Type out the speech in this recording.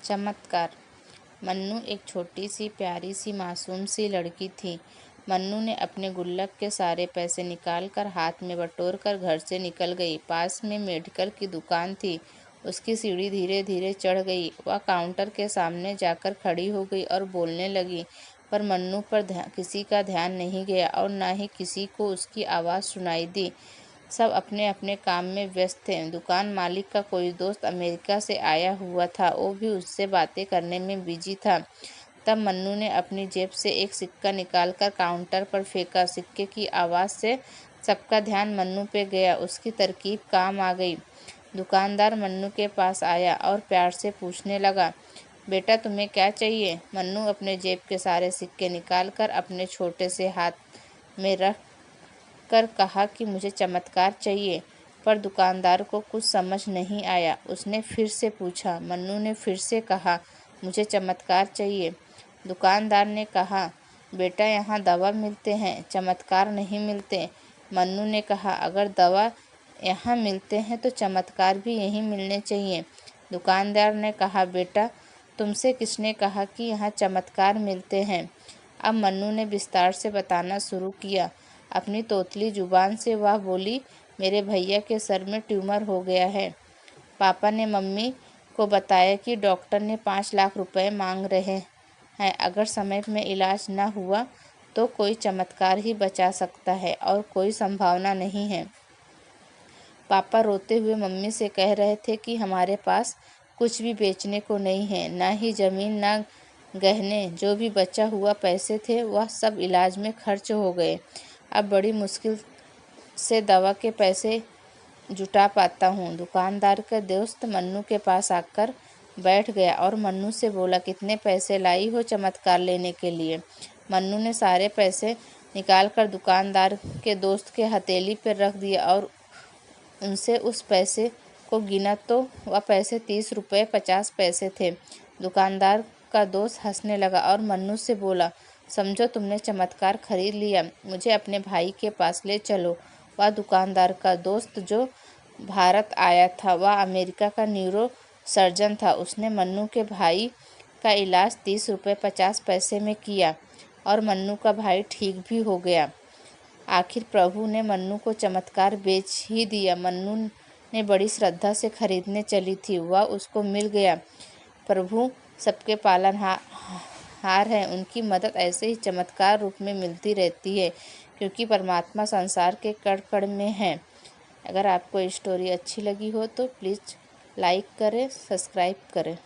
चमत्कार। मन्नू एक छोटी सी प्यारी सी मासूम सी लड़की थी। मन्नू ने अपने गुल्लक के सारे पैसे निकाल कर हाथ में बटोर कर घर से निकल गई। पास में मेडिकल की दुकान थी। उसकी सीढ़ी धीरे धीरे चढ़ गई। वह काउंटर के सामने जाकर खड़ी हो गई और बोलने लगी, पर मन्नू पर किसी का ध्यान नहीं गया और न ही किसी को उसकी आवाज़ सुनाई दी। सब अपने अपने काम में व्यस्त थे। दुकान मालिक का कोई दोस्त अमेरिका से आया हुआ था, वो भी उससे बातें करने में बिजी था। तब मन्नू ने अपनी जेब से एक सिक्का निकालकर काउंटर पर फेंका। सिक्के की आवाज़ से सबका ध्यान मन्नू पे गया। उसकी तरकीब काम आ गई। दुकानदार मन्नू के पास आया और प्यार से पूछने लगा, बेटा तुम्हें क्या चाहिए? मन्नू अपने जेब के सारे सिक्के निकालकर अपने छोटे से हाथ में रख कर कहा कि मुझे चमत्कार चाहिए। पर दुकानदार को कुछ समझ नहीं आया। उसने फिर से पूछा। मन्नू ने फिर से कहा, मुझे चमत्कार चाहिए। दुकानदार ने कहा, बेटा यहाँ दवा मिलते हैं, चमत्कार नहीं मिलते। मन्नू ने कहा, अगर दवा यहाँ मिलते हैं तो चमत्कार भी यहीं मिलने चाहिए। दुकानदार ने कहा, बेटा तुमसे किसने कहा कि यहाँ चमत्कार मिलते हैं? अब मन्नू ने विस्तार से बताना शुरू किया। अपनी तोतली जुबान से वह बोली, मेरे भैया के सर में ट्यूमर हो गया है। पापा ने मम्मी को बताया कि डॉक्टर ने 5 लाख रुपए मांग रहे हैं। अगर समय में इलाज न हुआ तो कोई चमत्कार ही बचा सकता है और कोई संभावना नहीं है। पापा रोते हुए मम्मी से कह रहे थे कि हमारे पास कुछ भी बेचने को नहीं है, ना ही ज़मीन ना गहने। जो भी बचा हुआ पैसे थे वह सब इलाज में खर्च हो गए। अब बड़ी मुश्किल से दवा के पैसे जुटा पाता हूँ। दुकानदार का दोस्त मन्नू के पास आकर बैठ गया और मन्नू से बोला, कितने पैसे लाई हो चमत्कार लेने के लिए? मन्नू ने सारे पैसे निकाल कर दुकानदार के दोस्त के हथेली पर रख दिया और उनसे उस पैसे को गिना तो वह पैसे 30 रुपये 50 पैसे थे। दुकानदार का दोस्त हंसने लगा और मन्नू से बोला, समझो तुमने चमत्कार खरीद लिया, मुझे अपने भाई के पास ले चलो। वह दुकानदार का दोस्त जो भारत आया था, वह अमेरिका का न्यूरो सर्जन था। उसने मन्नू के भाई का इलाज 30 रुपये 50 पैसे में किया और मन्नू का भाई ठीक भी हो गया। आखिर प्रभु ने मन्नू को चमत्कार बेच ही दिया। मन्नू ने बड़ी श्रद्धा से खरीदने चली थी, वह उसको मिल गया। प्रभु सबके पालनहार हैं। उनकी मदद ऐसे ही चमत्कार रूप में मिलती रहती है, क्योंकि परमात्मा संसार के कण कण में है। अगर आपको स्टोरी अच्छी लगी हो तो प्लीज़ लाइक करें, सब्सक्राइब करें।